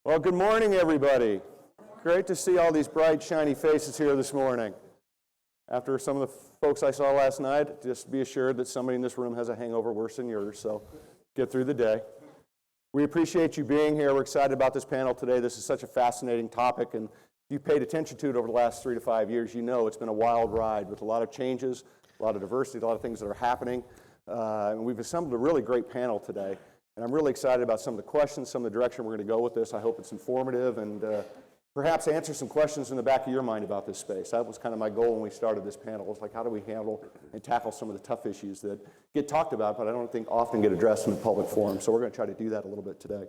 Well, good morning, everybody. Great to see all these bright, shiny faces here this morning. After some of the folks I saw last night, just be assured that somebody in this room has a hangover worse than yours, so get through the day. We appreciate you being here. We're excited about this panel today. This is such a fascinating topic, and if you've paid attention to it over the last 3 to 5 years, you know it's been a wild ride with a lot of changes, a lot of diversity, a lot of things that are happening. And we've assembled a really great panel today. And I'm really excited about some of the questions, some of the direction we're going to go with this. I hope it's informative and perhaps answer some questions in the back of your mind about this space. That was kind of my goal when we started this panel. It's like, how do we handle and tackle some of the tough issues that get talked about, but I don't think often get addressed in the public forum. So we're going to try to do that a little bit today.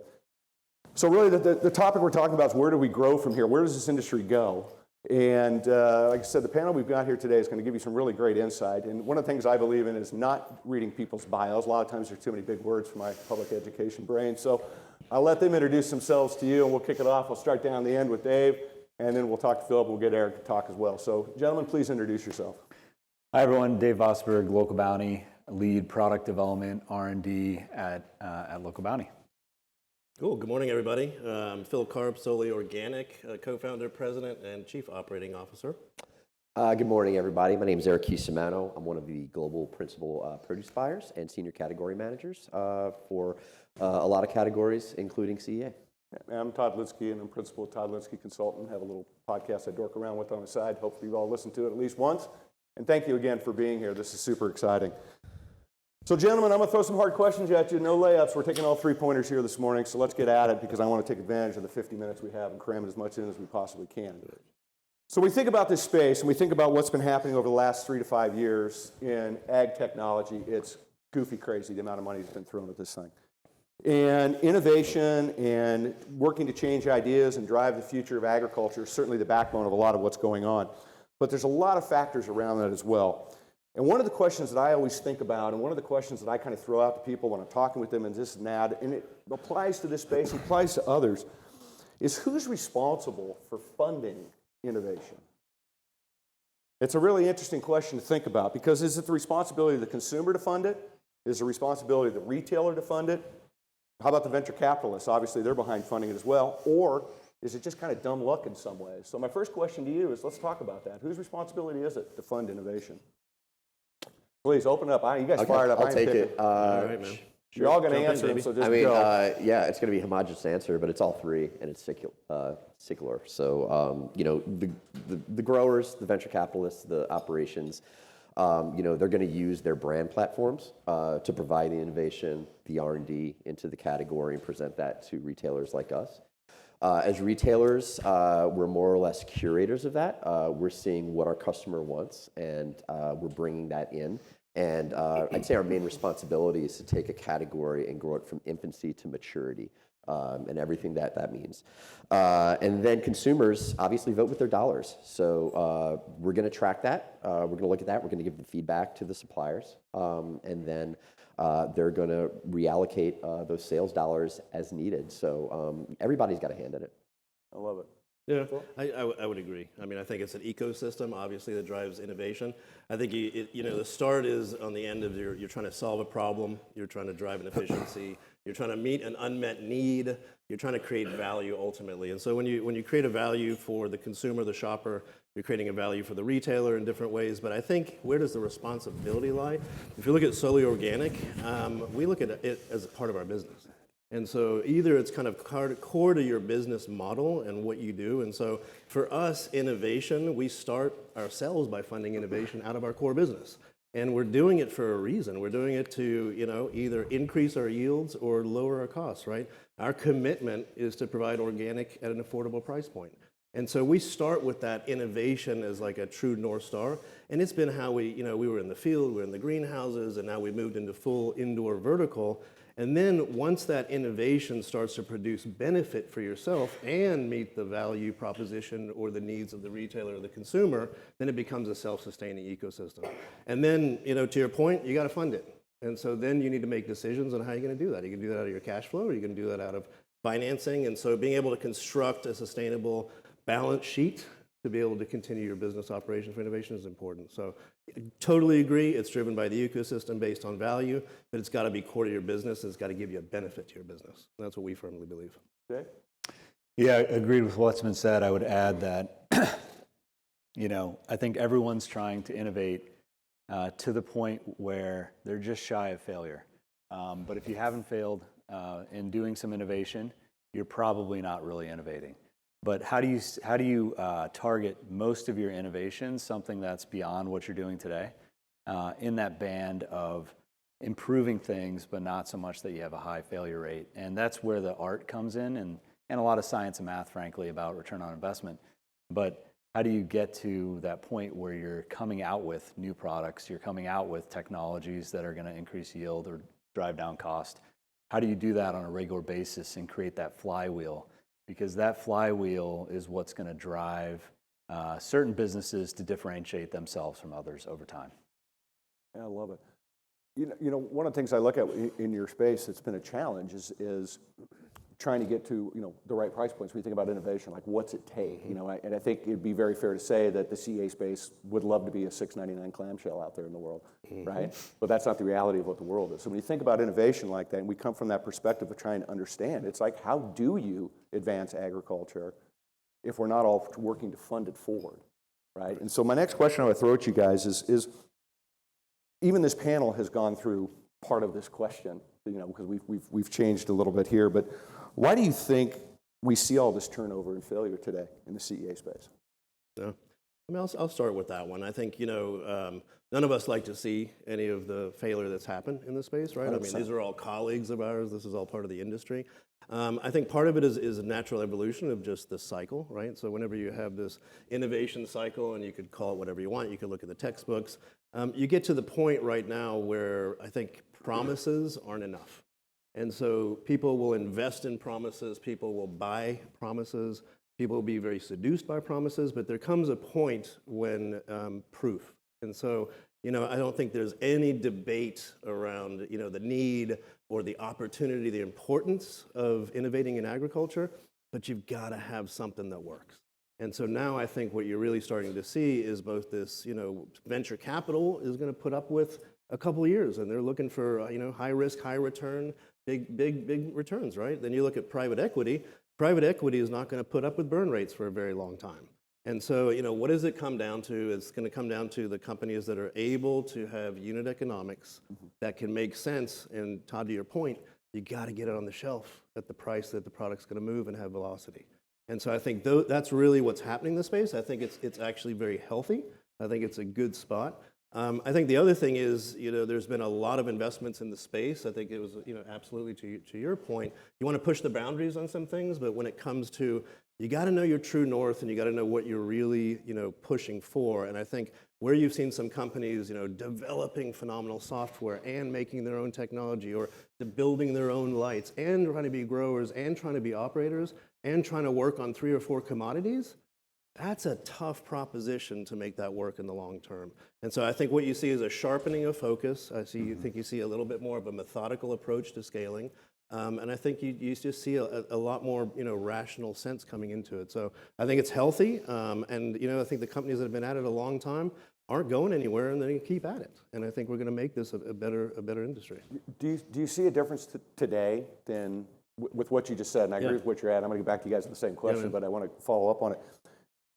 So really the topic we're talking about is where do we grow from here? Where does this industry go? And like I said, the panel we've got here today is going to give you some really great insight. And one of the things I believe in is not reading people's bios. A lot of times there's too many big words for my public education brain. So I'll let them introduce themselves to you, and we'll kick it off. We'll start down the end with Dave, and then we'll talk to Philip, and we'll get Eric to talk as well. So gentlemen, please introduce yourself. Hi, everyone. Dave Vosberg, Local Bounty, lead product development, R&D at Local Bounty. Cool. Good morning, everybody. I'm Phil Karp, Solely Organic, co-founder, president, and chief operating officer. Good morning, everybody. My name is Eric Cusimano. I'm one of the global principal produce buyers and senior category managers for a lot of categories, including CEA. I'm Todd Linsky, and I'm principal at Todd Linsky Consultant. I have a little podcast I dork around with on the side. Hopefully you've all listened to it at least once. And thank you again for being here. This is super exciting. So gentlemen, I'm going to throw some hard questions at you. No layups. We're taking all 3-pointers here this morning, so let's get at it because I want to take advantage of the 50 minutes we have and cram as much in as we possibly can. So we think about this space, and we think about what's been happening over the last 3 to 5 years in ag technology. It's goofy crazy, the amount of money that's been thrown at this thing. And innovation and working to change ideas and drive the future of agriculture is certainly the backbone of a lot of what's going on. But there's a lot of factors around that as well. And one of the questions that I always think about, and one of the questions that I kind of throw out to people when I'm talking with them and this and that, and it applies to this space, it applies to others, is who's responsible for funding innovation? It's a really interesting question to think about because is it the responsibility of the consumer to fund it? Is it the responsibility of the retailer to fund it? How about the venture capitalists? Obviously, they're behind funding it as well. Or is it just kind of dumb luck in some ways? So my first question to you is let's talk about that. Whose responsibility is it to fund innovation? Please open up. You guys fired up. I'll take it. All right, man. You're all going to answer them, so just go. Yeah, it's going to be a homogeneous answer, but it's all three, and it's secular. So, the growers, the venture capitalists, the operations, they're going to use their brand platforms to provide the innovation, the R&D into the category and present that to retailers like us. As retailers, we're more or less curators of that. We're seeing what our customer wants, and we're bringing that in. And I'd say our main responsibility is to take a category and grow it from infancy to maturity, and everything that means. And then consumers obviously vote with their dollars. So we're going to track that. We're going to look at that. We're going to give the feedback to the suppliers, and then they're going to reallocate those sales dollars as needed. So everybody's got a hand in it. I love it. Yeah, I would agree. I mean, I think it's an ecosystem, obviously, that drives innovation. I think, the start is on the end of you're trying to solve a problem, you're trying to drive an efficiency, you're trying to meet an unmet need, you're trying to create value ultimately. And so when you create a value for the consumer, the shopper, you're creating a value for the retailer in different ways. But I think where does the responsibility lie? If you look at Solely Organic, we look at it as a part of our business. And so either it's kind of core to your business model and what you do. And so for us, innovation, we start ourselves by funding innovation out of our core business. And we're doing it for a reason. We're doing it to, either increase our yields or lower our costs, right? Our commitment is to provide organic at an affordable price point. And so we start with that innovation as like a true North Star. And it's been how we were in the field, we're in the greenhouses, and now we moved into full indoor vertical. And then once that innovation starts to produce benefit for yourself and meet the value proposition or the needs of the retailer or the consumer, then it becomes a self-sustaining ecosystem. And then, to your point, you got to fund it. And so then you need to make decisions on how you're going to do that. You can do that out of your cash flow, or you can do that out of financing. And so being able to construct a sustainable balance sheet to be able to continue your business operations for innovation is important. So totally agree. It's driven by the ecosystem based on value, but it's got to be core to your business. And it's got to give you a benefit to your business. And that's what we firmly believe. Okay. Yeah, I agreed with what's been said. I would add that, I think everyone's trying to innovate to the point where they're just shy of failure. But if you haven't failed in doing some innovation, you're probably not really innovating. But how do you target most of your innovations, something that's beyond what you're doing today, in that band of improving things, but not so much that you have a high failure rate? And that's where the art comes in, and a lot of science and math, frankly, about return on investment. But how do you get to that point where you're coming out with new products, you're coming out with technologies that are going to increase yield or drive down cost? How do you do that on a regular basis and create that flywheel? Because that flywheel is what's going to drive certain businesses to differentiate themselves from others over time. Yeah, I love it. One of the things I look at in your space that's been a challenge is trying to get to the right price points. When you think about innovation, like what's it take? And I think it'd be very fair to say that the CEA space would love to be a $6.99 clamshell out there in the world, right? But that's not the reality of what the world is. So when you think about innovation like that, and we come from that perspective of trying to understand, it's like, how do you advance agriculture if we're not all working to fund it forward, right? And so my next question I would throw at you guys is even this panel has gone through part of this question, because we've changed a little bit here, but why do you think we see all this turnover and failure today in the CEA space? Yeah. I mean, I'll start with that one. I think, none of us like to see any of the failure that's happened in the space, right? 100%. I mean, these are all colleagues of ours. This is all part of the industry. I think part of it is a natural evolution of just the cycle, right? So whenever you have this innovation cycle, and you could call it whatever you want, you could look at the textbooks, you get to the point right now where I think promises aren't enough. And so people will invest in promises, people will buy promises, people will be very seduced by promises, but there comes a point when proof. And so, I don't think there's any debate around, the need or the opportunity, the importance of innovating in agriculture, but you've got to have something that works. And so now I think what you're really starting to see is both this, venture capital is going to put up with a couple of years, and they're looking for, high risk, high return, big returns, right? Then you look at private equity. Private equity is not going to put up with burn rates for a very long time. And so, what does it come down to? It's going to come down to the companies that are able to have unit economics that can make sense. And Todd, to your point, you got to get it on the shelf at the price that the product's going to move and have velocity. And so I think that's really what's happening in this space. I think it's actually very healthy. I think it's a good spot. I think the other thing is, there's been a lot of investments in the space. I think it was, absolutely to your point, you want to push the boundaries on some things, but when it comes to, you got to know your true north, and you got to know what you're really, pushing for. And I think where you've seen some companies, developing phenomenal software and making their own technology, or building their own lights, and trying to be growers, and trying to be operators, and trying to work on 3 or 4 commodities, that's a tough proposition to make that work in the long term. And so I think what you see is a sharpening of focus. Think you see a little bit more of a methodical approach to scaling. And I think you just see a lot more, rational sense coming into it. So I think it's healthy. And, I think the companies that have been at it a long time aren't going anywhere, and they're going to keep at it. And I think we're going to make this a better industry. Do you see a difference today than with what you just said? And I agree with what you're at. I'm going to get back to you guys with the same question, but I want to follow up on it.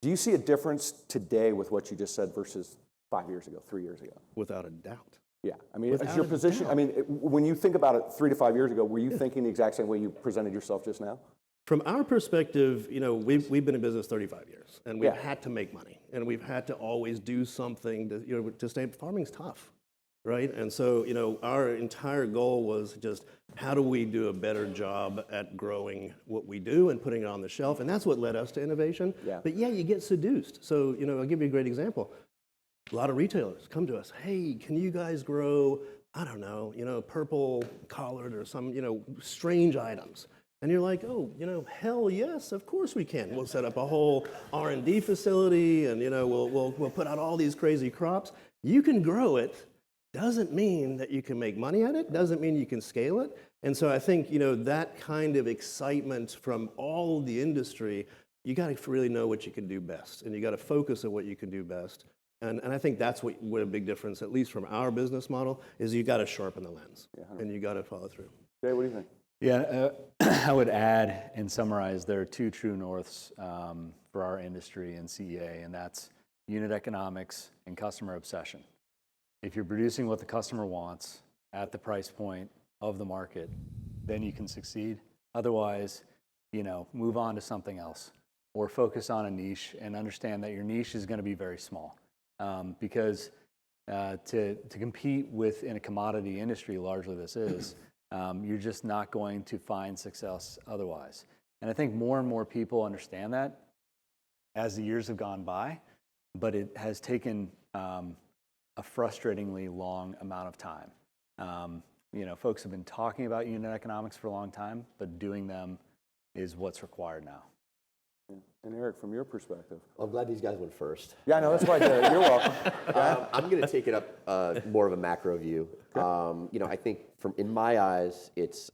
Do you see a difference today with what you just said versus 5 years ago, 3 years ago? Without a doubt. Yeah, I mean, is your position, I mean, when you think about it 3 to 5 years ago, were you thinking the exact same way you presented yourself just now? From our perspective, we've been in business 35 years, and we've had to make money, and we've had to always do something to stay. Farming's tough, right? And so, our entire goal was just, how do we do a better job at growing what we do and putting it on the shelf? And that's what led us to innovation. Yeah. But you get seduced. So, I'll give you a great example. A lot of retailers come to us, hey, can you guys grow, I don't know, purple collard or some, strange items? And you're like, oh, hell yes, of course we can. We'll set up a whole R&D facility, and, we'll put out all these crazy crops. You can grow it. Doesn't mean that you can make money at it, doesn't mean you can scale it. And so I think, that kind of excitement from all the industry, you got to really know what you can do best, and you got to focus on what you can do best. And I think that's what a big difference, at least from our business model, is you got to sharpen the lens, and you got to follow through. Jay, what do you think? Yeah, I would add and summarize there are two true norths for our industry in CEA, and that's unit economics and customer obsession. If you're producing what the customer wants at the price point of the market, then you can succeed. Otherwise, move on to something else or focus on a niche and understand that your niche is going to be very small. Because to compete in a commodity industry, largely this is, you're just not going to find success otherwise. And I think more and more people understand that as the years have gone by, but it has taken a frustratingly long amount of time. Folks have been talking about unit economics for a long time, but doing them is what's required now. And Eric, from your perspective? Well, I'm glad these guys went first. Yeah, no, that's why I did it. You're welcome. I'm going to take it up more of a macro view. I think in my eyes, it's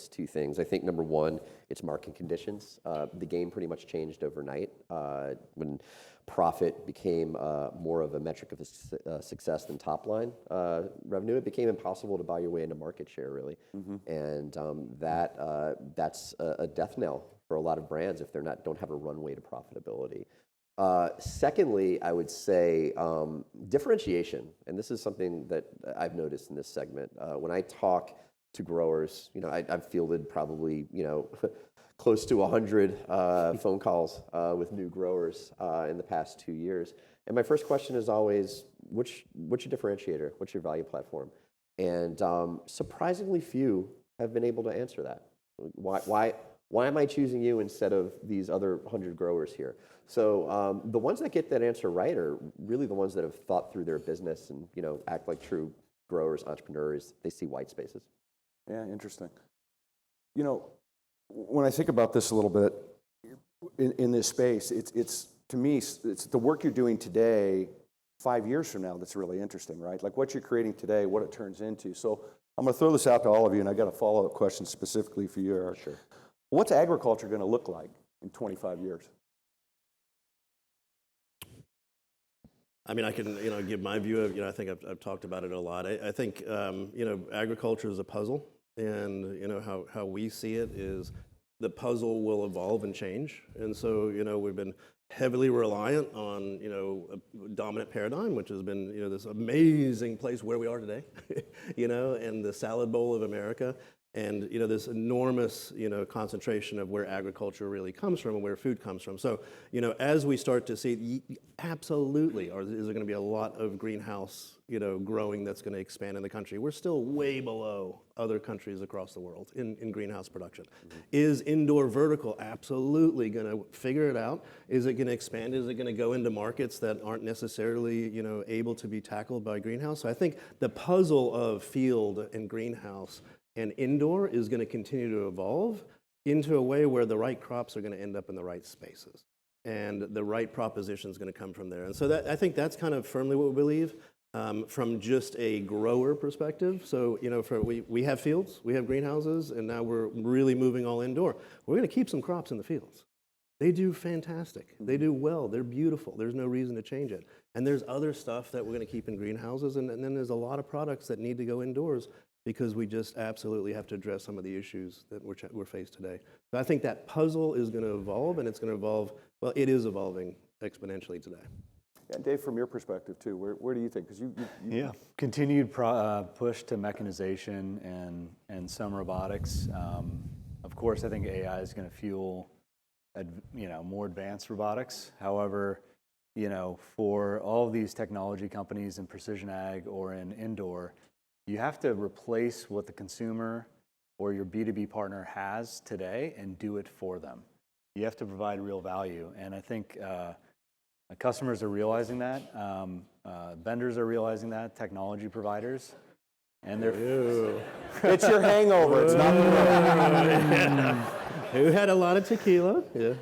two things. I think number one, it's market conditions. The game pretty much changed overnight when profit became more of a metric of success than top line revenue. It became impossible to buy your way into market share, really, and that's a death knell for a lot of brands if don't have a runway to profitability. Secondly, I would say differentiation, and this is something that I've noticed in this segment. When I talk to growers, I've fielded probably close to 100 phone calls with new growers in the past 2 years, and my first question is always, what's your differentiator? What's your value platform? And surprisingly few have been able to answer that. Why am I choosing you instead of these other 100 growers here? So the ones that get that answer right are really the ones that have thought through their business and act like true growers, entrepreneurs. They see white spaces. Yeah, interesting. When I think about this a little bit in this space, it's to me, it's the work you're doing today, 5 years from now, that's really interesting, right? Like what you're creating today, what it turns into. So I'm going to throw this out to all of you, and I got a follow-up question specifically for you, Eric. Sure. What's agriculture going to look like in 25 years? I mean, I can give my view of I think I've talked about it a lot. I think agriculture is a puzzle, and how we see it is the puzzle will evolve and change, and so we've been heavily reliant on a dominant paradigm, which has been this amazing place where we are today, and the salad bowl of America. And this enormous concentration of where agriculture really comes from and where food comes from. So as we start to see, absolutely, is there going to be a lot of greenhouse growing that's going to expand in the country? We're still way below other countries across the world in greenhouse production. Is indoor vertical absolutely going to figure it out? Is it going to expand? Is it going to go into markets that aren't necessarily able to be tackled by greenhouse? So I think the puzzle of field and greenhouse and indoor is going to continue to evolve into a way where the right crops are going to end up in the right spaces, and the right proposition is going to come from there. And so I think that's kind of firmly what we believe from just a grower perspective. So we have fields, we have greenhouses, and now we're really moving all indoor. We're going to keep some crops in the fields. They do fantastic. They do well. They're beautiful. There's no reason to change it. And there's other stuff that we're going to keep in greenhouses, and then there's a lot of products that need to go indoors, because we just absolutely have to address some of the issues that we're faced today. So I think that puzzle is going to evolve, and it's going to evolve, well, it is evolving exponentially today. And Dave, from your perspective too, where do you think? Because Yeah, continued push to mechanization and some robotics. Of course, I think AI is going to fuel more advanced robotics. However, for all of these technology companies in precision ag or in indoor, you have to replace what the consumer or your B2B partner has today and do it for them. You have to provide real value. And I think customers are realizing that. Vendors are realizing that, technology providers. And they're... It's your hangover. It's not Who had a lot of tequila? Yeah.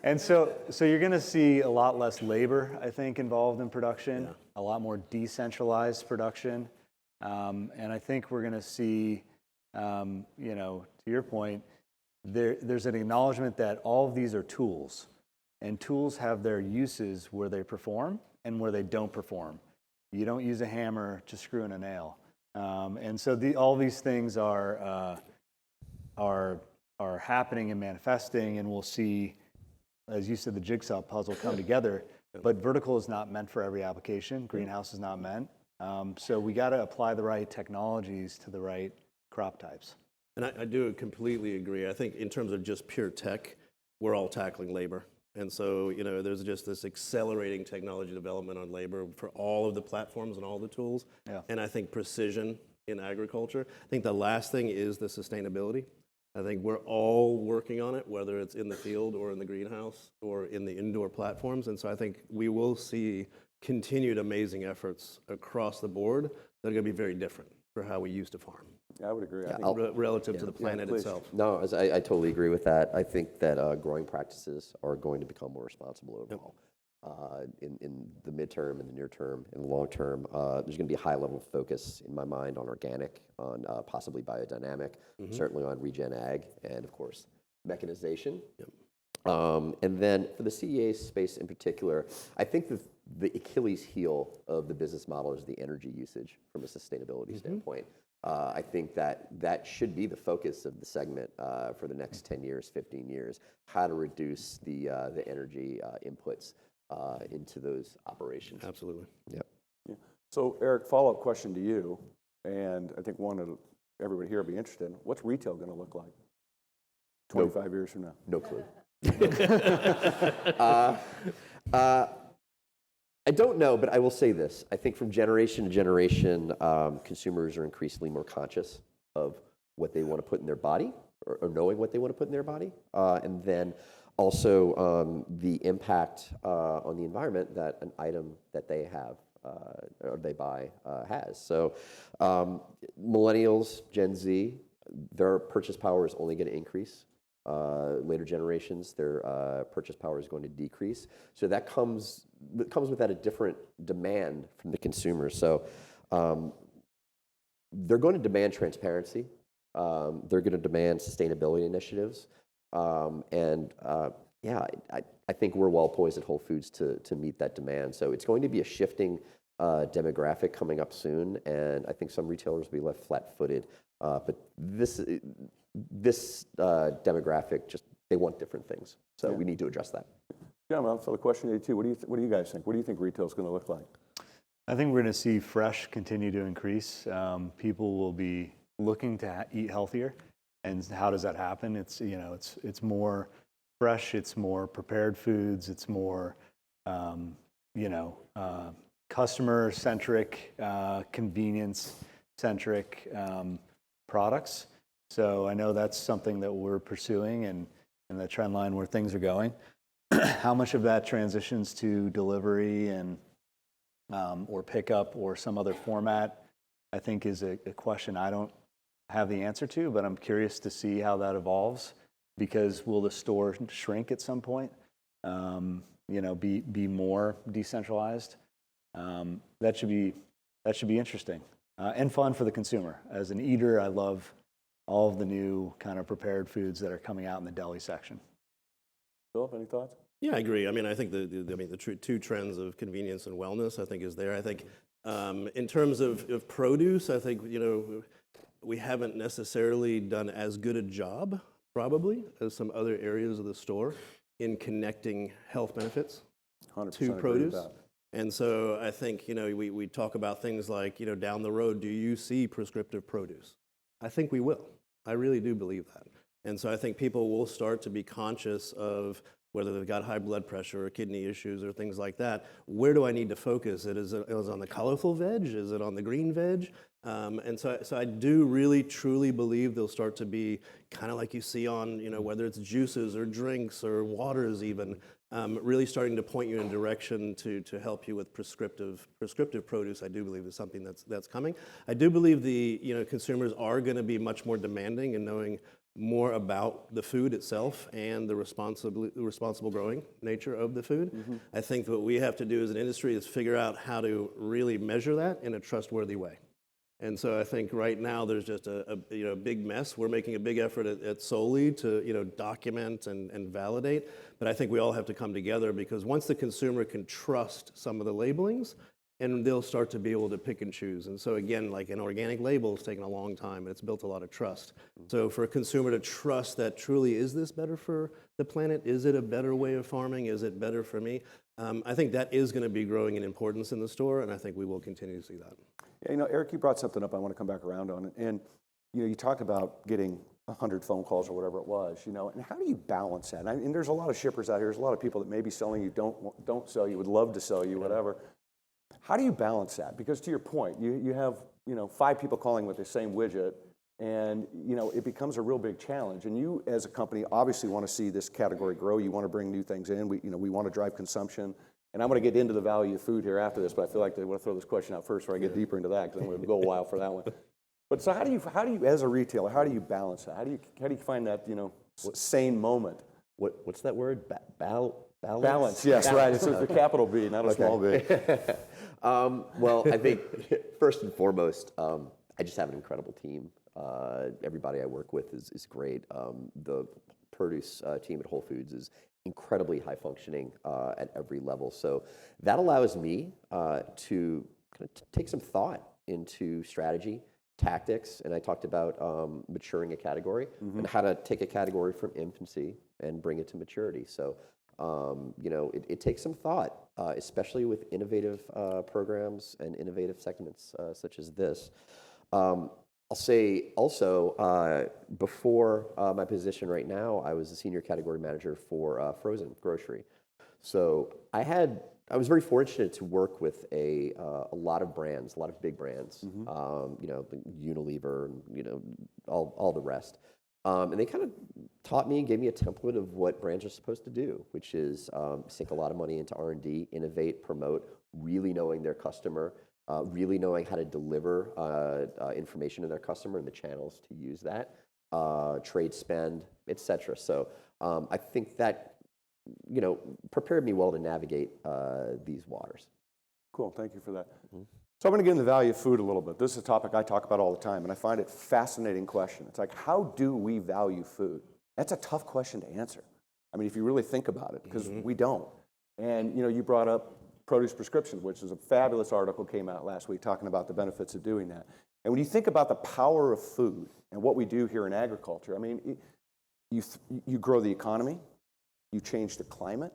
And so you're going to see a lot less labor, I think, involved in production, a lot more decentralized production. And I think we're going to see, to your point, there's an acknowledgement that all of these are tools, and tools have their uses where they perform and where they don't perform. You don't use a hammer to screw in a nail. And so all these things are happening and manifesting, and we'll see, as you said, the jigsaw puzzle come together. But vertical is not meant for every application. Greenhouse is not meant. So we got to apply the right technologies to the right crop types. And I do completely agree. I think in terms of just pure tech, we're all tackling labor. And so, there's just this accelerating technology development on labor for all of the platforms and all the tools. Yeah. And I think precision in agriculture. I think the last thing is the sustainability. I think we're all working on it, whether it's in the field or in the greenhouse or in the indoor platforms. And so I think we will see continued amazing efforts across the board that are going to be very different for how we used to farm. Yeah, I would agree. I think Relative to the planet please. itself. No, I totally agree with that. I think that growing practices are going to become more responsible overall. In the midterm, in the near term, in the long term, there's going to be a high level of focus in my mind on organic, on possibly biodynamic, certainly on regen ag, and of course, mechanization. And then for the CEA space in particular, I think the Achilles heel of the business model is the energy usage from a sustainability standpoint. I think that should be the focus of the segment for the next 10 years, 15 years, how to reduce the energy inputs into those operations. Absolutely. Yep. Yeah. So, Eric, follow-up question to you, and I think everybody here will be interested in, what's retail going to look like 25 years from now? No clue. I don't know, but I will say this. I think from generation to generation, consumers are increasingly more conscious of what they want to put in their body or knowing what they want to put in their body. And then also the impact on the environment that an item that they have or they buy has. So millennials, Gen Z, their purchase power is only going to increase. Later generations, their purchase power is going to decrease. So that comes with that a different demand from the consumer. So they're going to demand transparency. They're going to demand sustainability initiatives. I think we're well poised at Whole Foods to meet that demand. So it's going to be a shifting demographic coming up soon, and I think some retailers will be left flat-footed. But this demographic, they want different things. So we need to address that. Gentlemen, I'll throw the question to you too. What do you guys think? What do you think retail is going to look like? I think we're going to see fresh continue to increase. People will be looking to eat healthier, and how does that happen? It's more fresh, it's more prepared foods, it's more customer-centric, convenience-centric products. So I know that's something that we're pursuing and the trend line where things are going. How much of that transitions to delivery and or pickup or some other format, I think is a question I don't have the answer to, but I'm curious to see how that evolves, because will the store shrink at some point? Be more decentralized? That should be interesting and fun for the consumer. As an eater, I love all of the new kind of prepared foods that are coming out in the deli section. Philip, any thoughts? Yeah, I agree. I mean, I think the two trends of convenience and wellness, I think, is there. I think in terms of produce, I think we haven't necessarily done as good a job, probably, as some other areas of the store in connecting health benefits 100% to agree with produce. that. And so I think we talk about things like down the road, do you see prescriptive produce? I think we will. I really do believe that. And so I think people will start to be conscious of whether they've got high blood pressure or kidney issues or things like that. Where do I need to focus? Is it on the colorful veg? Is it on the green veg? And so I do really, truly believe they'll start to be kind of like you see on, whether it's juices or drinks or waters even, really starting to point you in a direction to help you with prescriptive produce. I do believe is something that's coming. I do believe the consumers are going to be much more demanding in knowing more about the food itself and the responsible growing nature of the food. Mm-hmm. I think what we have to do as an industry is figure out how to really measure that in a trustworthy way. And so I think right now there's just a big mess. We're making a big effort at Solely to document and validate. But I think we all have to come together, because once the consumer can trust some of the labelings, and they'll start to be able to pick and choose. And so again, like an organic label has taken a long time, and it's built a lot of trust. So for a consumer to trust that truly, is this better for the planet? Is it a better way of farming? Is it better for me? I think that is going to be growing in importance in the store, and I think we will continue to see that. Yeah, Eric, you brought something up I want to come back around on. And, you talked about getting 100 phone calls or whatever it was, and how do you balance that? And there's a lot of shippers out here. There's a lot of people that may be selling you, don't sell you, would love to sell you, whatever. How do you balance that? Because to your point, you have, 5 people calling with the same widget, and, it becomes a real big challenge. And you, as a company, obviously want to see this category grow. You want to bring new things in. We want to drive consumption. And I'm going to get into the value of food here after this, but I feel like I want to throw this question out first before I get deeper into that, because I'm going to go a while for that one. But so how do you, as a retailer, how do you balance that? How do you find that, sane moment? What's that word? Balance? Balance, yes, right. It's a capital B, not a small b. Well, I think first and foremost, I just have an incredible team. Everybody I work with is great. The produce team at Whole Foods is incredibly high functioning at every level. So that allows me to kind of take some thought into strategy, tactics, and I talked about maturing a category and how to take a category from infancy and bring it to maturity. So, it takes some thought, especially with innovative programs and innovative segments such as this. I'll say also, before my position right now, I was a senior category manager for frozen grocery. So I was very fortunate to work with a lot of brands, a lot of big brands, Unilever, all the rest. And they kind of taught me and gave me a template of what brands are supposed to do, which is sink a lot of money into R&D, innovate, promote, really knowing their customer, really knowing how to deliver information to their customer and the channels to use that, trade spend, et cetera. So I think that, prepared me well to navigate these waters. Cool, thank you for that. So I'm going to get into the value of food a little bit. This is a topic I talk about all the time, and I find it a fascinating question. It's like, how do we value food? That's a tough question to answer. I mean, if you really think about it, because we don't. And, you brought up Produce Prescription, which is a fabulous article came out last week talking about the benefits of doing that. And when you think about the power of food and what we do here in agriculture, I mean, you grow the economy, you change the climate.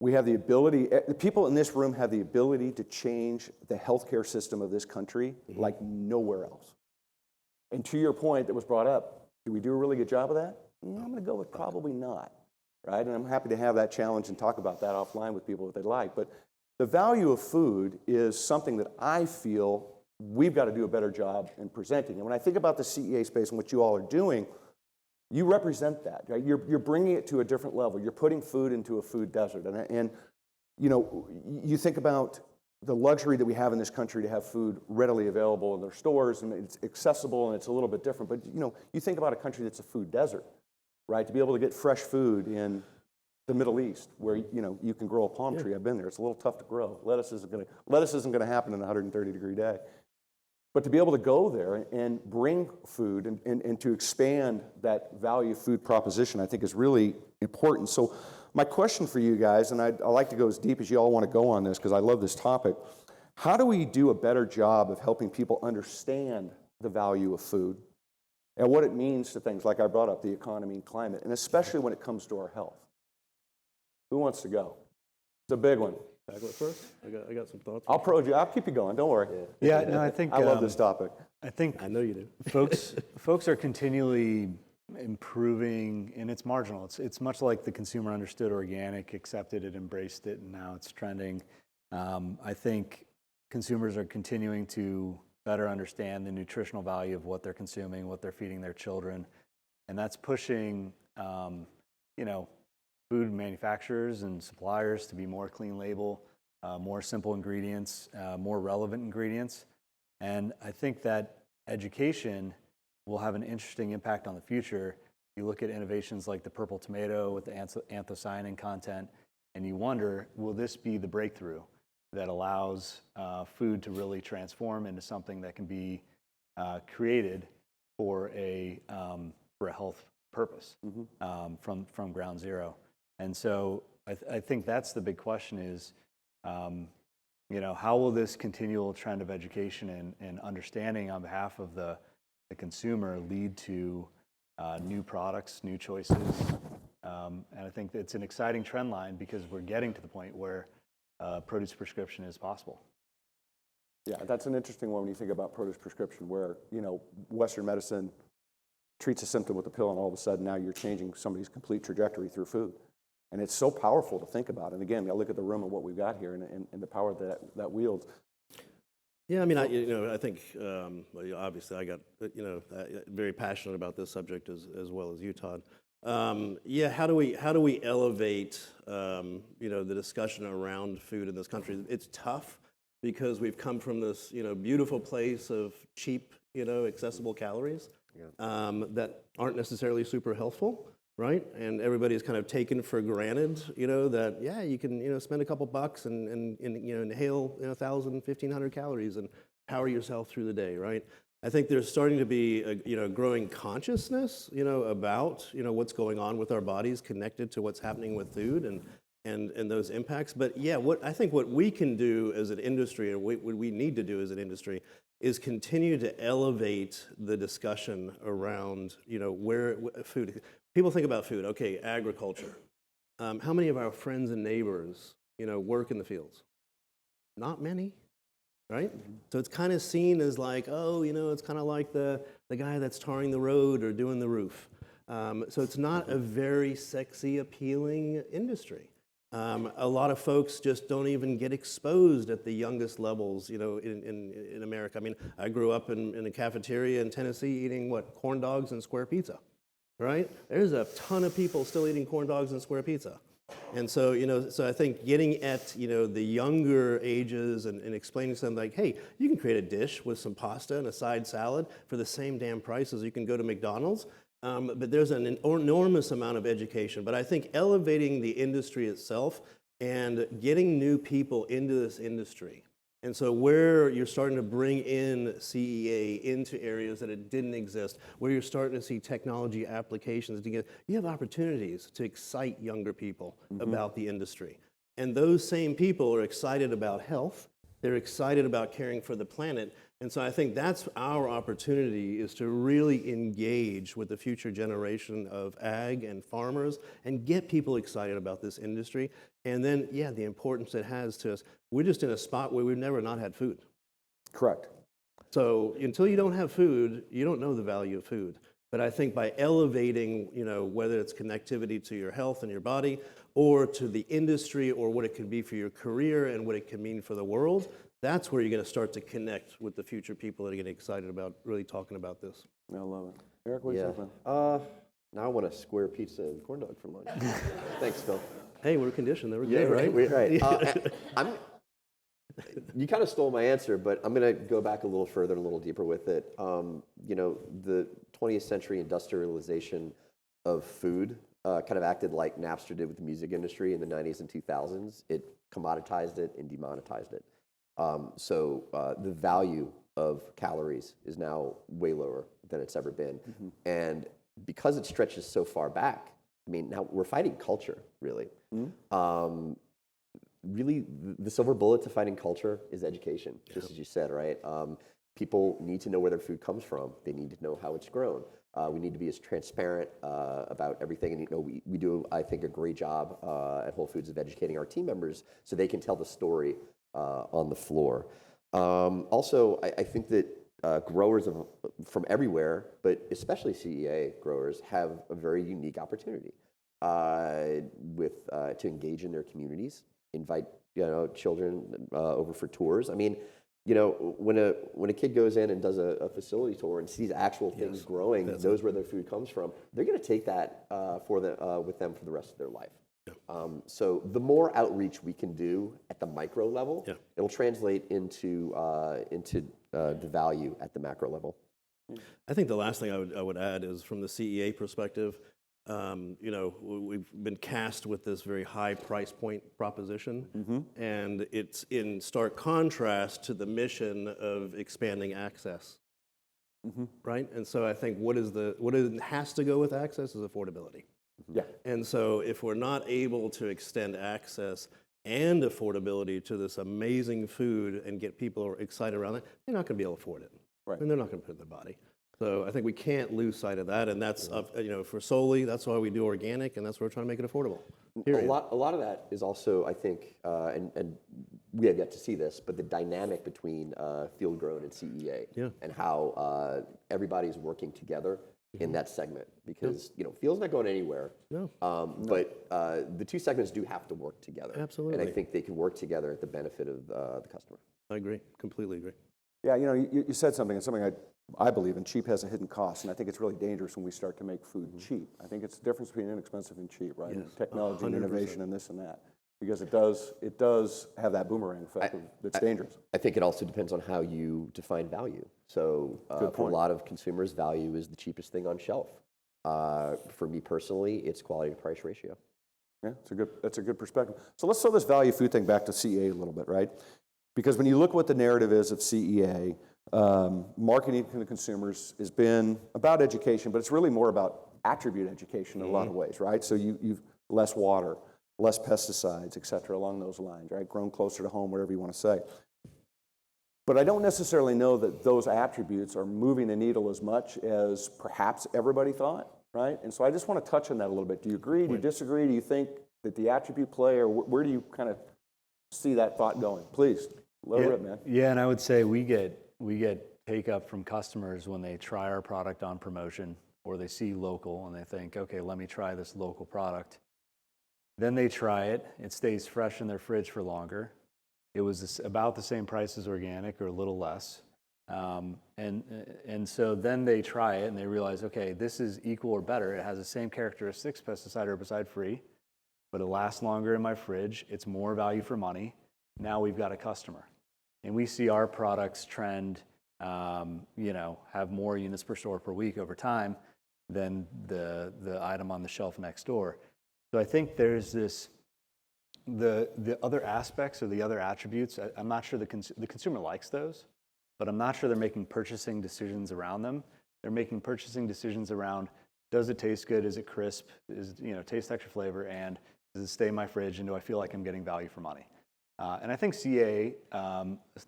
We have the ability, the people in this room have the ability to change the healthcare system of this country like nowhere else. And to your point that was brought up, do we do a really good job of that? I'm going to go with probably not, right? And I'm happy to have that challenge and talk about that offline with people if they'd like. But the value of food is something that I feel we've got to do a better job in presenting. And when I think about the CEA space and what you all are doing, you represent that, right? You're bringing it to a different level. You're putting food into a food desert. And you think about the luxury that we have in this country to have food readily available in their stores, and it's accessible, and it's a little bit different. But, you think about a country that's a food desert, right? To be able to get fresh food in the Middle East, where, you can grow a palm tree. I've been there. It's a little tough to grow. Lettuce isn't going to happen in a 130-degree day. But to be able to go there and bring food and to expand that value food proposition, I think is really important. So my question for you guys, and I like to go as deep as you all want to go on this because I love this topic, how do we do a better job of helping people understand the value of food and what it means to things like I brought up, the economy and climate, and especially when it comes to our health? Who wants to go? It's a big one. Can I go first? I got some thoughts. I'll keep you going. Don't worry. Yeah, no, I think I love this topic. I know you do. folks are continually improving, and it's marginal. It's much like the consumer understood organic, accepted it, embraced it, and now it's trending. I think consumers are continuing to better understand the nutritional value of what they're consuming, what they're feeding their children, and that's pushing, food manufacturers and suppliers to be more clean label, more simple ingredients, more relevant ingredients. And I think that education will have an interesting impact on the future. You look at innovations like the purple tomato with the anthocyanin content, and you wonder, will this be the breakthrough that allows food to really transform into something that can be created for a health purpose from ground zero? And so I think that's the big question is, how will this continual trend of education and understanding on behalf of the consumer lead to new products, new choices? And I think it's an exciting trend line because we're getting to the point where produce prescription is possible. Yeah, that's an interesting one when you think about produce prescription, where, Western medicine treats a symptom with a pill, and all of a sudden now you're changing somebody's complete trajectory through food. And it's so powerful to think about. And again, I look at the room and what we've got here and the power that wields. Yeah, I mean, I think obviously I got very passionate about this subject as well as you, Todd. Yeah, how do we elevate the discussion around food in this country? It's tough because we've come from this beautiful place of cheap accessible calories that aren't necessarily super healthful. Right, and everybody's kind of taken for granted, that you can spend a couple bucks and inhale 1,000, 1,500 calories and power yourself through the day. Right, I think there's starting to be a growing consciousness about what's going on with our bodies connected to what's happening with food and those impacts. But yeah, I think what we can do as an industry, and what we need to do as an industry, is continue to elevate the discussion around where food. People think about food. Okay, agriculture. How many of our friends and neighbors work in the fields? Not many, right? So it's kind of seen as like, it's kind of like the guy that's tarring the road or doing the roof. So it's not a very sexy, appealing industry. A lot of folks just don't even get exposed at the youngest levels, in America. I mean, I grew up in a cafeteria in Tennessee eating corn dogs and square pizza, right? There's a ton of people still eating corn dogs and square pizza. And so, so I think getting at, the younger ages and explaining to them like, hey, you can create a dish with some pasta and a side salad for the same damn price as you can go to McDonald's. But there's an enormous amount of education. But I think elevating the industry itself and getting new people into this industry. And so where you're starting to bring in CEA into areas that it didn't exist, where you're starting to see technology applications, you have opportunities to excite younger people about the industry. And those same people are excited about health. They're excited about caring for the planet. And so I think that's our opportunity, is to really engage with the future generation of ag and farmers and get people excited about this industry. And then, the importance it has to us. We're just in a spot where we've never not had food. Correct. So until you don't have food, you don't know the value of food. But I think by elevating, whether it's connectivity to your health and your body, or to the industry, or what it can be for your career and what it can mean for the world, that's where you're going to start to connect with the future people that are getting excited about really talking about this. I love it. Eric, what do you think, man? Now I want a square pizza and corn dog for lunch. Thanks, Phil. Hey, we're conditioned. They were good, right? Right. You kind of stole my answer, but I'm going to go back a little further and a little deeper with it. The 20th century industrialization of food kind of acted like Napster did with the music industry in the 90s and 2000s. It commoditized it and demonetized it. So the value of calories is now way lower than it's ever been. And because it stretches so far back, I mean, now we're fighting culture, really. Really, the silver bullet to fighting culture is education, just as you said, right? People need to know where their food comes from. They need to know how it's grown. We need to be as transparent about everything. And we do, I think, a great job at Whole Foods of educating our team members so they can tell the story on the floor. Also, I think that growers from everywhere, but especially CEA growers, have a very unique opportunity to engage in their communities, invite children over for tours. I mean, when a kid goes in and does a facility tour and sees actual things growing, knows where their food comes from, they're going to take that with them for the rest of their life. So the more outreach we can do at the micro level, it'll translate into the value at the macro level. I think the last thing I would add is, from the CEA perspective, we've been cast with this very high price point proposition, and it's in stark contrast to the mission of expanding access, right? And so I think what has to go with access is affordability. Yeah. And so if we're not able to extend access, and affordability to this amazing food and get people excited around it, they're not going to be able to afford it. Right. And they're not going to put it in their body. So I think we can't lose sight of that. And that's, for Soli, that's why we do organic, and that's why we're trying to make it affordable. Period. A lot of that is also, I think, and we have yet to see this, but the dynamic between field grown and CEA, and how everybody's working together in that segment, because field's not going anywhere. No. But the two segments do have to work together. Absolutely. And I think they can work together at the benefit of the customer. I agree. Completely agree. Yeah, you said something, and something I believe in. Cheap has a hidden cost, and I think it's really dangerous when we start to make food cheap. I think it's the difference between inexpensive and cheap, right? Yes, Technology and 100%. innovation and this and that, because it does have that boomerang effect that's dangerous. I think it also depends on how you define value. So for a lot of consumers, value is the cheapest thing on shelf. For me personally, it's quality to price ratio. Yeah, that's a good perspective. So let's throw this value food thing back to CEA a little bit, right? Because when you look what the narrative is of CEA, marketing to the consumers has been about education, but it's really more about attribute education in a lot of ways, right? So you've less water, less pesticides, et cetera, along those lines, right? Grown closer to home, whatever you want to say. But I don't necessarily know that those attributes are moving the needle as much as perhaps everybody thought, right? And so I just want to touch on that a little bit. Do you agree? Do you disagree? Do you think that the attribute play, or where do you kind of see that thought going? Please, let it rip, man. Yeah, and I would say we get take up from customers when they try our product on promotion, or they see local and they think, okay, let me try this local product. Then they try it. It stays fresh in their fridge for longer. It was about the same price as organic, or a little less. And so then they try it and they realize, okay, this is equal or better. It has the same characteristics, pesticide, herbicide free, but it lasts longer in my fridge. It's more value for money. Now we've got a customer. And we see our products trend, have more units per store per week over time than the item on the shelf next door. So I think there's this, the other aspects or the other attributes, I'm not sure the consumer likes those, but I'm not sure they're making purchasing decisions around them. They're making purchasing decisions around, does it taste good? Is it crisp? Is taste, texture, flavor, and does it stay in my fridge? And do I feel like I'm getting value for money? And I think CEA,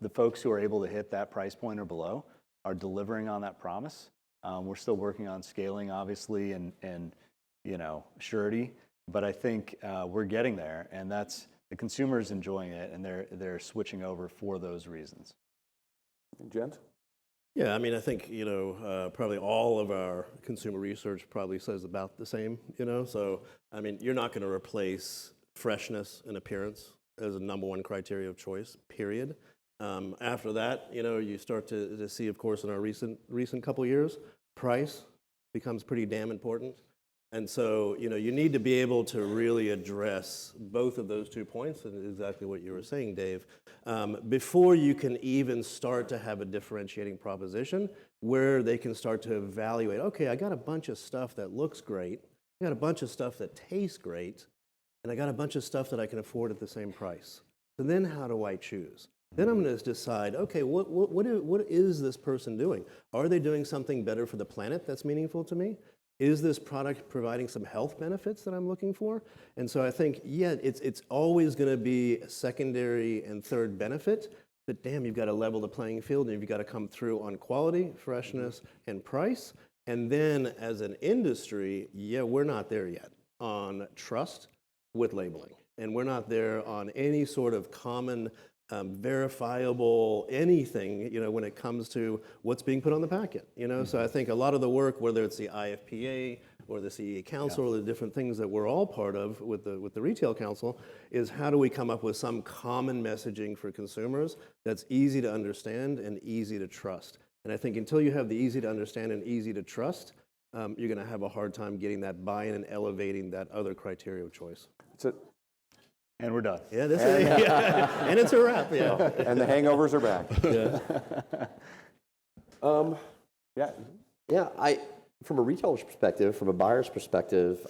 the folks who are able to hit that price point or below, are delivering on that promise. We're still working on scaling, obviously, and surety. But I think we're getting there, and that's the consumers enjoying it, and they're switching over for those reasons. Gent? Yeah, I mean, I think, probably all of our consumer research probably says about the same, So, I mean, you're not going to replace freshness and appearance as a number one criteria of choice, period. After that, you start to see, of course, in our recent couple years, price becomes pretty damn important. And so, you need to be able to really address both of those 2 points, and exactly what you were saying, Dave, before you can even start to have a differentiating proposition where they can start to evaluate, okay, I got a bunch of stuff that looks great, I got a bunch of stuff that tastes great, and I got a bunch of stuff that I can afford at the same price. So then how do I choose? Then I'm going to decide, okay, what is this person doing? Are they doing something better for the planet that's meaningful to me? Is this product providing some health benefits that I'm looking for? And so I think, it's always going to be a secondary and third benefit, but damn, you've got to level the playing field, and you've got to come through on quality, freshness, and price. And then as an industry, we're not there yet on trust with labeling. And we're not there on any sort of common verifiable anything, when it comes to what's being put on the packet, So I think a lot of the work, whether it's the IFPA or the CEA Council or the different things that we're all part of with the Retail Council, is how do we come up with some common messaging for consumers that's easy to understand and easy to trust. And I think until you have the easy to understand and easy to trust, you're going to have a hard time getting that buy-in and elevating that other criteria of choice. That's it. And we're done. Yeah, and it's a wrap. Yeah, And the hangovers are back. From a retailer's perspective, from a buyer's perspective,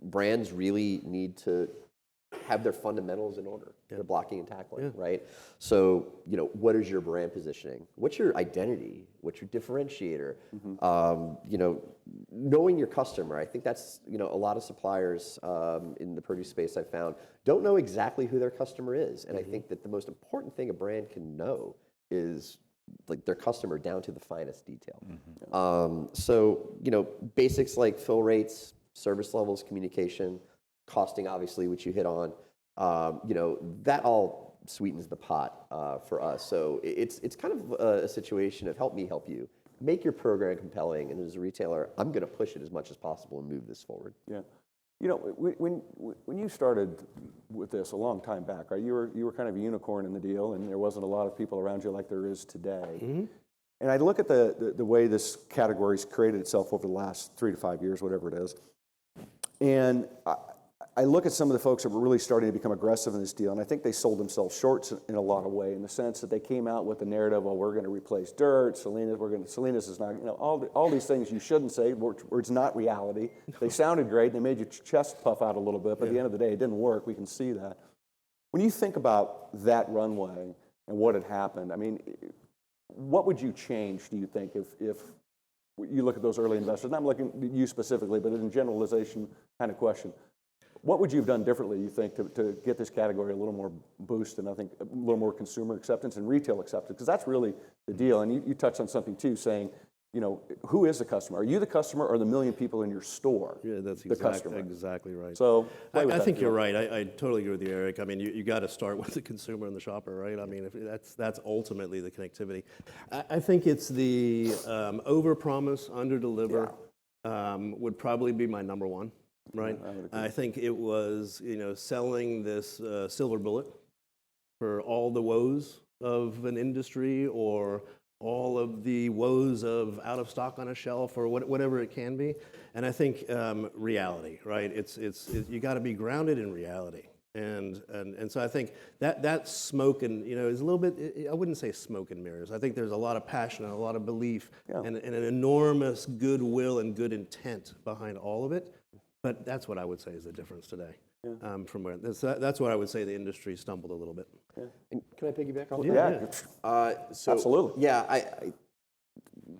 brands really need to have their fundamentals in order. Their blocking and tackling, right? So, what is your brand positioning? What's your identity? What's your differentiator? Knowing your customer. I think that's, a lot of suppliers in the produce space I've found don't know exactly who their customer is. And I think that the most important thing a brand can know is like their customer down to the finest detail. So, basics like fill rates, service levels, communication, costing, obviously, which you hit on, that all sweetens the pot for us. So it's kind of a situation of help me help you. Make your program compelling, and as a retailer, I'm going to push it as much as possible and move this forward. Yeah. When you started with this a long time back, right? You were kind of a unicorn in the deal, and there wasn't a lot of people around you like there is today. And I look at the way this category's created itself over the last 3 to 5 years, whatever it is, and I look at some of the folks that were really starting to become aggressive in this deal, and I think they sold themselves short in a lot of ways, in the sense that they came out with the narrative, well, we're going to replace dirt, Salinas is not, all these things you shouldn't say, where it's not reality. They sounded great, they made your chest puff out a little bit, but at the end of the day, it didn't work. We can see that. When you think about that runway and what had happened, I mean, what would you change, do you think, if you look at those early investors? And I'm looking at you specifically, but in generalization kind of question. What would you have done differently, you think, to get this category a little more boost and I think a little more consumer acceptance and retail acceptance? Because that's really the deal. And you touched on something too, saying, who is the customer? Are you the customer or the million people in your store? Yeah, that's exactly right. So I think you're right. I totally agree with you, Eric. I mean, you got to start with the consumer and the shopper, right? I mean, that's ultimately the connectivity. I think it's the over-promise, under-deliver would probably be my number one. Right, I think it was selling this silver bullet for all the woes of an industry or all of the woes of out of stock on a shelf or whatever it can be. And I think reality, right? It's you got to be grounded in reality. And so I think that smoke and is a little bit. I wouldn't say smoke and mirrors. I think there's a lot of passion and a lot of belief and an enormous goodwill and good intent behind all of it. But that's what I would say is the difference today. From where that's what I would say the industry stumbled a little bit. Yeah. And can I piggyback on that? Yeah. Absolutely. Yeah, I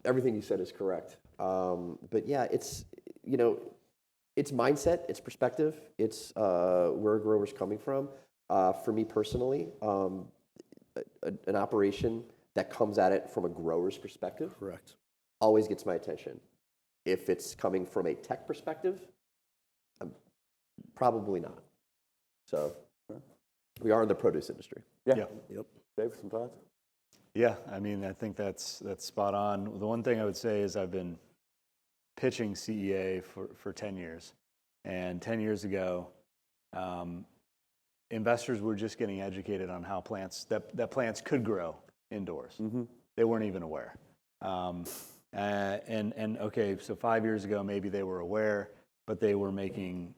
everything you said is correct. But yeah, it's it's mindset, it's perspective, it's where a grower's coming from. For me personally, an operation that comes at it from a grower's perspective, Correct, always gets my attention. If it's coming from a tech perspective, probably not. So we are in the produce industry. Yeah. Yep. Dave, some thoughts? Yeah, I mean, I think that's spot on. The one thing I would say is I've been pitching CEA for 10 years. And 10 years ago, investors were just getting educated on how plants could grow indoors. They weren't even aware. And okay, so 5 years ago, maybe they were aware, but they were making,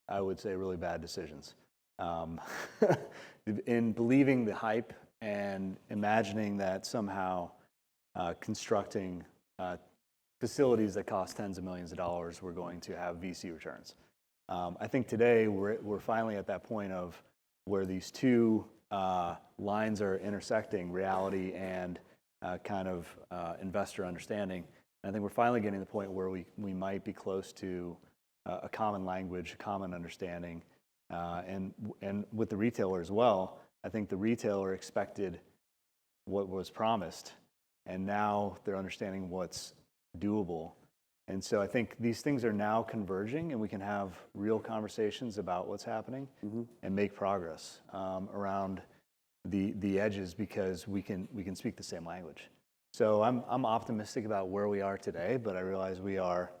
I would say, really bad decisions. In believing the hype and imagining that somehow constructing facilities that cost tens of millions of dollars were going to have VC returns. I think today we're finally at that point of where these two lines are intersecting, reality and kind of investor understanding. And I think we're finally getting to the point where we might be close to a common language, a common understanding. And with the retailer as well, I think the retailer expected what was promised, and now they're understanding what's doable. And so I think these things are now converging, and we can have real conversations about what's happening and make progress around the edges because we can speak the same language. So I'm optimistic about where we are today, but I realize we are,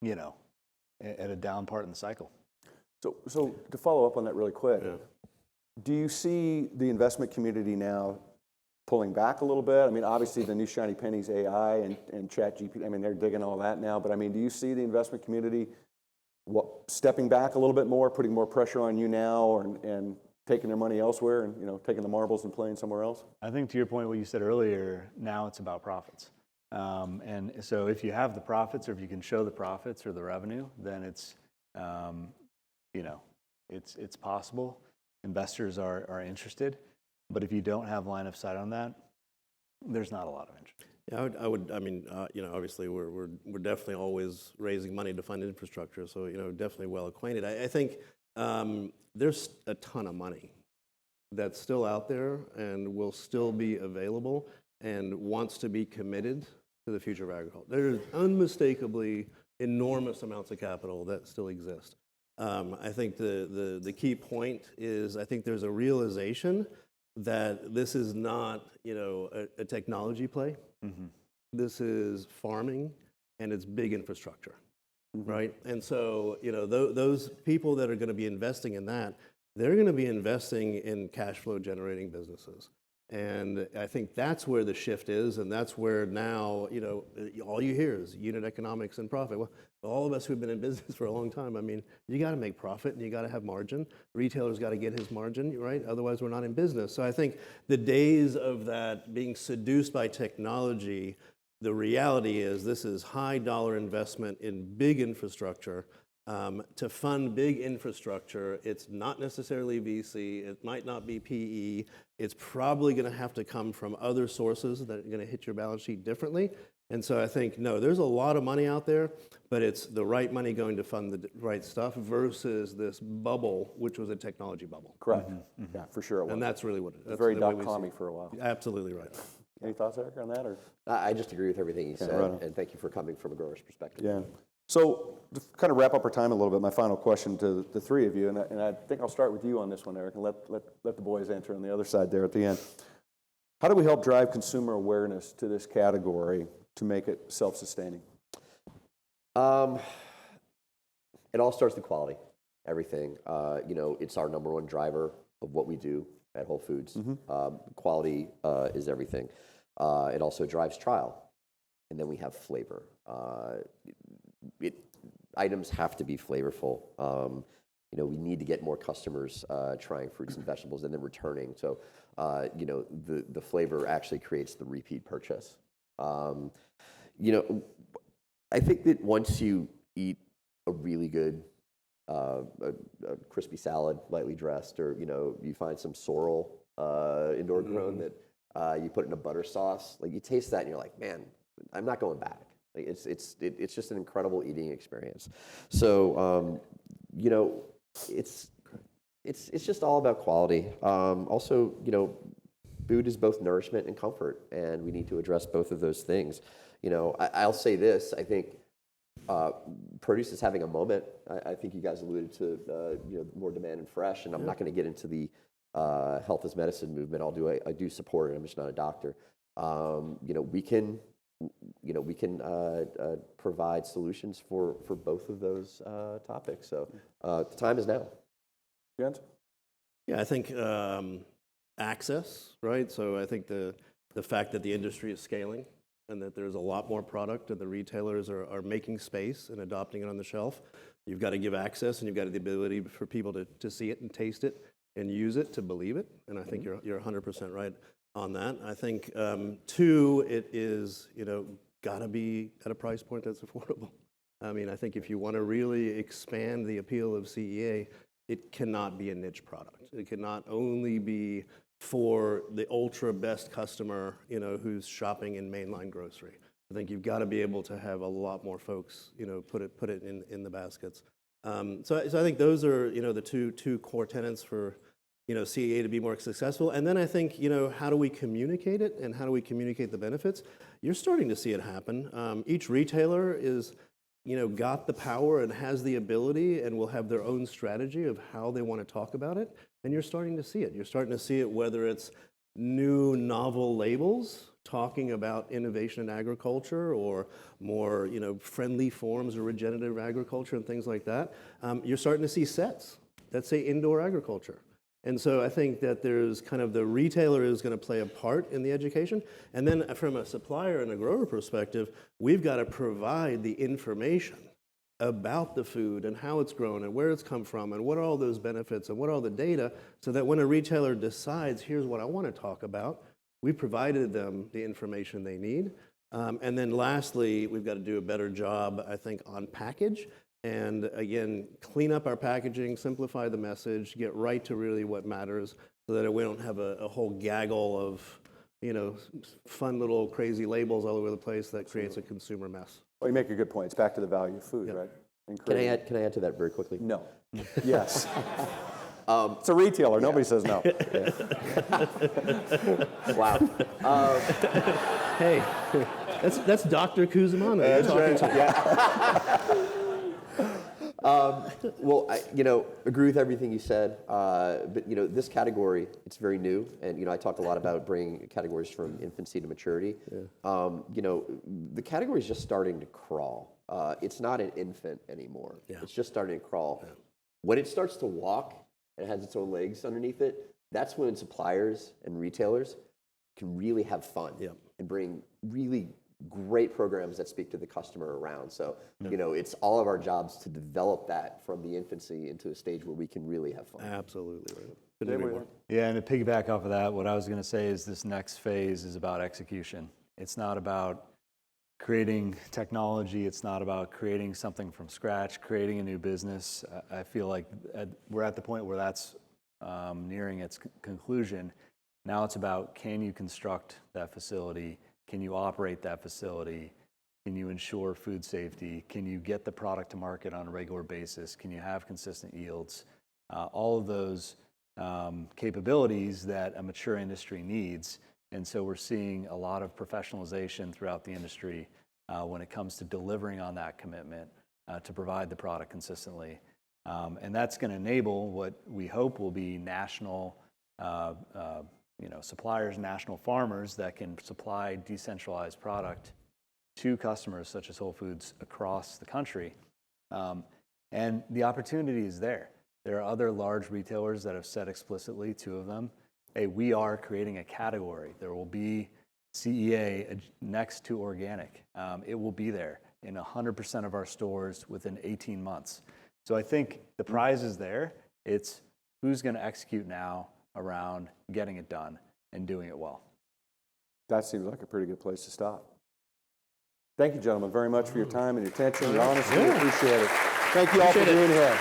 at a down part in the cycle. So to follow up on that really quick, do you see the investment community now pulling back a little bit? I mean, obviously the new shiny pennies, AI and ChatGPT, I mean, they're digging all that now, but I mean, do you see the investment community stepping back a little bit more, putting more pressure on you now and taking their money elsewhere and, taking the marbles and playing somewhere else? I think to your point, what you said earlier, now it's about profits. And so if you have the profits or if you can show the profits or the revenue, then it's, It's possible. Investors are interested, but if you don't have line of sight on that, there's not a lot of interest. Yeah, I would. I mean, obviously, we're definitely always raising money to fund infrastructure, so definitely well acquainted. I think there's a ton of money that's still out there and will still be available and wants to be committed to the future of agriculture. There's unmistakably enormous amounts of capital that still exist. I think the key point is I think there's a realization that this is not a technology play. Mm-hmm. This is farming and it's big infrastructure, right? And so those people that are going to be investing in that, they're going to be investing in cash flow generating businesses. And I think that's where the shift is, and that's where now, all you hear is unit economics and profit. Well, all of us who've been in business for a long time, I mean, you got to make profit and you got to have margin. Retailer's got to get his margin, right? Otherwise, we're not in business. So I think the days of that being seduced by technology, the reality is this is high dollar investment in big infrastructure. To fund big infrastructure, it's not necessarily VC, it might not be PE, it's probably going to have to come from other sources that are going to hit your balance sheet differently. And so I think, no, there's a lot of money out there, but it's the right money going to fund the right stuff versus this bubble, which was a technology bubble. Correct. Mm-hmm. Yeah, for sure it was. And that's really what it is. That's Very the way we dot-com-y see it. for a while. Absolutely right. Any thoughts, Eric, on that? Or? I just agree with everything you said, right on. and thank you for coming from a grower's perspective. Yeah. So to kind of wrap up our time a little bit, my final question to the three of you, and I think I'll start with you on this one, Eric, and let the boys answer on the other side there at the end. How do we help drive consumer awareness to this category to make it self-sustaining? It all starts with quality, everything. It's our number one driver of what we do at Whole Foods. Mm-hmm. Quality is everything. It also drives trial. And then we have flavor. Items have to be flavorful. We need to get more customers trying fruits and vegetables and then returning. So, the flavor actually creates the repeat purchase. I think that once you eat a really good a crispy salad, lightly dressed, or you find some sorrel indoor grown that you put in a butter sauce, like you taste that and you're like, man, I'm not going back. Like it's just an incredible eating experience. So it's just all about quality. Also, food is both nourishment and comfort, and we need to address both of those things. I'll say this: I think produce is having a moment. I think you guys alluded to more demand in fresh, and I'm not going to get into the health as medicine movement. I do support it. I'm just not a doctor. We can provide solutions for both of those topics. So the time is now. Jens? Yeah, I think access, right? So I think the fact that the industry is scaling and that there's a lot more product and the retailers are making space and adopting it on the shelf, you've got to give access and you've got the ability for people to see it and taste it and use it to believe it. And I think you're 100% right on that. I think, two, it is, got to be at a price point that's affordable. I mean, I think if you want to really expand the appeal of CEA, it cannot be a niche product. It cannot only be for the ultra best customer, who's shopping in mainline grocery. I think you've got to be able to have a lot more folks, put it in the baskets. So I think those are, the two core tenets for CEA to be more successful. And then I think, how do we communicate it and how do we communicate the benefits? You're starting to see it happen. Each retailer is, got the power and has the ability and will have their own strategy of how they want to talk about it. And you're starting to see it. You're starting to see it whether it's new novel labels talking about innovation in agriculture or more, friendly forms of regenerative agriculture and things like that. You're starting to see sets that say indoor agriculture. And so I think that there's kind of the retailer is going to play a part in the education. And then from a supplier and a grower perspective, we've got to provide the information about the food and how it's grown and where it's come from and what are all those benefits and what are all the data so that when a retailer decides, here's what I want to talk about, we've provided them the information they need. And then lastly, we've got to do a better job, I think, on package. and again, clean up our packaging, simplify the message, get right to really what matters, so that we don't have a whole gaggle of, fun little crazy labels all over the place that creates a consumer mess. Well, you make a good point. It's back to the value of food, right? Can I add to that very quickly? No. Yes. It's a retailer. Nobody says no. Wow. Hey, that's Dr. Kuzumano. That's right. Yeah. Well, I agree with everything you said, but this category, it's very new, and I talked a lot about bringing categories from infancy to maturity. The category is just starting to crawl. It's not an infant anymore. Yeah. It's just starting to crawl. Yeah. When it starts to walk and it has its own legs underneath it, that's when suppliers and retailers can really have fun and bring really great programs that speak to the customer around. So, it's all of our jobs to develop that from the infancy into a stage where we can really have fun. Absolutely right. Couldn't agree more. Yeah, and to piggyback off of that, what I was going to say is this next phase is about execution. It's not about creating technology. It's not about creating something from scratch, creating a new business. I feel like we're at the point where that's nearing its conclusion. Now it's about, can you construct that facility? Can you operate that facility? Can you ensure food safety? Can you get the product to market on a regular basis? Can you have consistent yields? All of those capabilities that a mature industry needs. And so we're seeing a lot of professionalization throughout the industry when it comes to delivering on that commitment to provide the product consistently. And that's going to enable what we hope will be national suppliers, national farmers that can supply decentralized product to customers such as Whole Foods across the country. And the opportunity is there. There are other large retailers that have said explicitly, 2 of them, hey, we are creating a category. There will be CEA next to organic. It will be there in 100% of our stores within 18 months. So I think the prize is there. It's who's going to execute now around getting it done and doing it well. That seems like a pretty good place to stop. Thank you, gentlemen, very much for your time and your attention and honesty. Appreciate it. Thank you all for being here.